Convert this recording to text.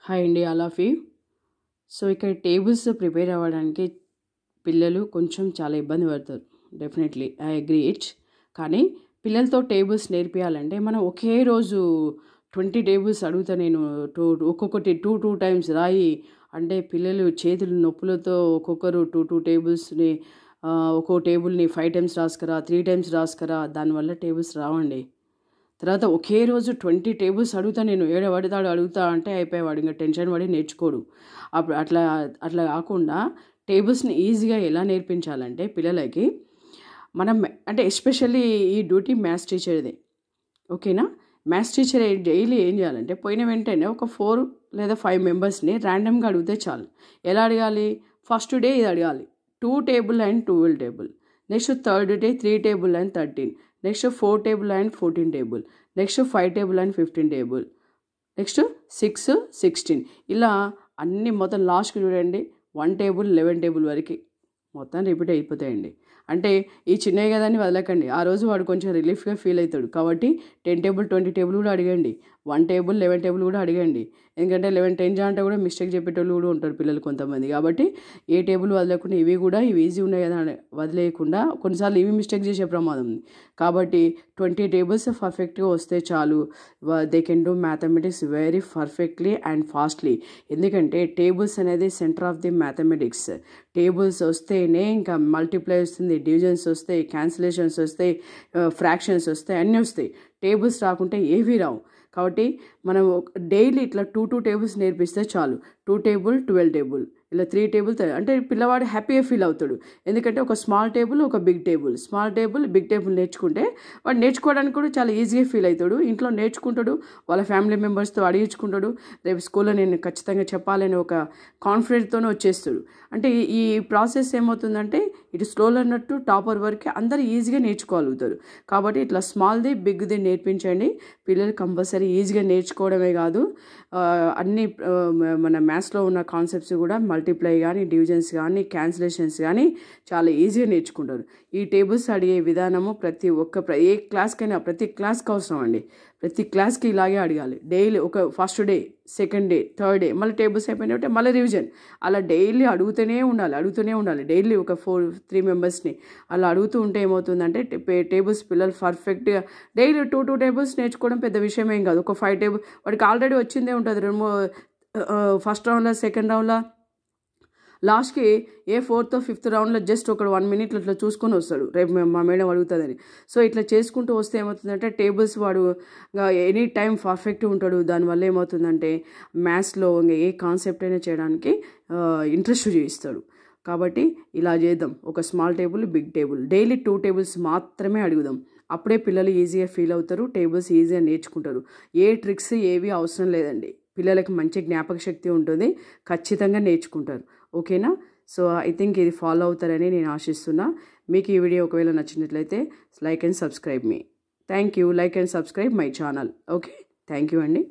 Hi అండి all of you. So ఇక్కడ tables prepare అవ్వడానికి పిల్లలు కొంచెం చాలా ఇబ్బంది పడతారు. Definitely I agree it. కానీ పిల్లలతో టేబుల్స్ నేర్పియాలంటే మనం ఒకే రోజు 20 టేబుల్స్ అడుగుతా నేను ఒక్కొక్కటి టూ టైమ్స్ రాయి అంటే పిల్లలు చేతులు నొప్పులతో ఒక్కొక్కరు టూ టేబుల్స్ని ఒక్కో టేబుల్ని 5 టైమ్స్ రాసుకురా 3 టైమ్స్ రాసుకురా, దానివల్ల టేబుల్స్ రావండి. తర్వాత ఒకే రోజు 20 టేబుల్స్ అడుగుతా నేను, ఏడబడతాడు అడుగుతా అంటే అయిపోయేవాడు, ఇంకా టెన్షన్ పడి నేర్చుకోడు. అప్పుడు అట్లా అట్లా కాకుండా టేబుల్స్ని ఈజీగా ఎలా నేర్పించాలంటే పిల్లలకి మనం అంటే ఎస్పెషల్లీ ఈ డ్యూటీ మ్యాథ్స్ టీచర్దే, ఓకేనా. మ్యాథ్స్ టీచర్ డైలీ ఏం చేయాలంటే పోయిన వెంటనే ఒక 4 లేదా 5 మెంబర్స్ని ర్యాండమ్గా అడిగితే చాలు. ఎలా అడగాలి? ఫస్ట్ డే ఇది అడగాలి, 2 table and 12 table. Next third day 3 table and 13. Next 4 table and 14 table. Next 5 table and 15 table. Next 6, 16. ఇలా అన్నీ మొత్తం లాస్ట్కి చూడండి 1 టేబుల్ 11 టేబుల్ వరకు మొత్తం రిపీట్ అయిపోతాయండి. అంటే ఈ చిన్నవి కదని వదలకండి, ఆ రోజు వాడు కొంచెం రిలీఫ్గా ఫీల్ అవుతాడు. కాబట్టి 10 టేబుల్ 20 టేబుల్ కూడా అడగండి, 1 టేబుల్ 11 టేబుల్ కూడా అడగండి. ఎందుకంటే 11 10 అంటే కూడా మిస్టేక్ చెప్పేటోళ్ళు కూడా ఉంటారు పిల్లలు కొంతమంది. కాబట్టి ఏ టేబుల్ వదలకుండా ఇవి ఈజీ ఉన్నాయి కదా అని వదిలేయకుండా కొన్నిసార్లు ఇవి మిస్టేక్ చేసే ప్రమాదం ఉంది. కాబట్టి 20 టేబుల్స్ పర్ఫెక్ట్గా వస్తే చాలు, they can do mathematics very perfectly and fastly. ఎందుకంటే టేబుల్స్ అనేది centre of the mathematics. Tables వస్తేనే ఇంకా మల్టిప్లై వస్తుంది, డివిజన్స్ వస్తాయి, క్యాన్సిలేషన్స్ వస్తాయి, ఫ్రాక్షన్స్ వస్తాయి, అన్నీ వస్తాయి. టేబుల్స్ రాకుంటే ఏవీ రావు. కాబట్టి మనం డైలీ ఇట్లా 2 టేబుల్స్ నేర్పిస్తే చాలు. 2 టేబుల్ 12 టేబుల్, ఇలా 3 టేబుల్ అంటే పిల్లవాడు హ్యాపీగా ఫీల్ అవుతాడు. ఎందుకంటే ఒక స్మాల్ టేబుల్ ఒక big table, small table big table నేర్చుకుంటే వాడు నేర్చుకోవడానికి కూడా చాలా ఈజీగా ఫీల్ అవుతాడు. ఇంట్లో నేర్చుకుంటాడు, వాళ్ళ ఫ్యామిలీ మెంబర్స్తో అడిగించుకుంటాడు, రేపు స్కూల్లో నేను ఖచ్చితంగా చెప్పాలని ఒక కాన్ఫిడెంట్తోనే వచ్చేస్తాడు. అంటే ఈ ప్రాసెస్ ఏమవుతుందంటే ఇటు స్లో లెర్నర్ టు టాపర్ వరకు అందరూ ఈజీగా నేర్చుకోగలుగుతారు. కాబట్టి ఇట్లా స్మాల్ది బిగ్ది నేర్పించండి. పిల్లలు కంపల్సరీ ఈజీగా నేర్చుకోవడమే కాదు, అన్ని మన మ్యాథ్స్లో ఉన్న కాన్సెప్ట్స్ కూడా మల్టిప్లై కానీ, డివిజన్స్ కానీ, క్యాన్సిలేషన్స్ కానీ చాలా ఈజీగా నేర్చుకుంటారు. ఈ టేబుల్స్ అడిగే విధానము ఏ క్లాస్కైనా ప్రతి క్లాస్కి అవసరం అండి. ప్రతి క్లాస్కి ఇలాగే అడగాలి. డైలీ ఒక first day, second day, third day మళ్ళీ టేబుల్స్ అయిపోయినట్టే మళ్ళీ రివిజన్, అలా డైలీ అడుగుతూనే ఉండాలి. డైలీ ఒక 3 మెంబర్స్ని అలా అడుగుతూ ఉంటే ఏమవుతుందంటే టేబుల్స్ పిల్లలు పర్ఫెక్ట్గా డైలీ 2 టేబుల్స్ నేర్చుకోవడం పెద్ద విషయం ఏం కాదు. ఒక 5 టేబుల్ వాడికి ఆల్రెడీ వచ్చిందే ఉంటుంది. ఫస్ట్ రౌండ్లో, సెకండ్ రౌండ్లో, లాస్ట్కి ఏ 4th 5th రౌండ్లో జస్ట్ ఒక 1 minute ఇట్లా చూసుకొని వస్తాడు, రేపు మా మేడం అడుగుతుందని. సో ఇట్లా చేసుకుంటూ వస్తే ఏమవుతుందంటే టేబుల్స్ వాడు ఎనీ టైం పర్ఫెక్ట్గా ఉంటాడు. దానివల్ల ఏమవుతుందంటే మ్యాథ్స్లో ఇంకా ఏ కాన్సెప్ట్ అయినా చేయడానికి ఇంట్రెస్ట్ చూపిస్తాడు. కాబట్టి ఇలా చేద్దాం, ఒక small table big table, daily 2 tables మాత్రమే అడుగుదాం. అప్పుడే పిల్లలు ఈజీగా ఫీల్ అవుతారు, టేబుల్స్ ఈజీగా నేర్చుకుంటారు. ఏ ట్రిక్స్ ఏవి అవసరం లేదండి, పిల్లలకి మంచి జ్ఞాపక శక్తి ఉంటుంది, ఖచ్చితంగా నేర్చుకుంటారు. ఓకేనా? సో ఐ థింక్ ఇది ఫాలో అవుతారని నేను ఆశిస్తున్నా. మీకు ఈ వీడియో ఒకవేళ నచ్చినట్లయితే like and subscribe me. Thank you. Like and subscribe my channel. Okay, thank you అండి.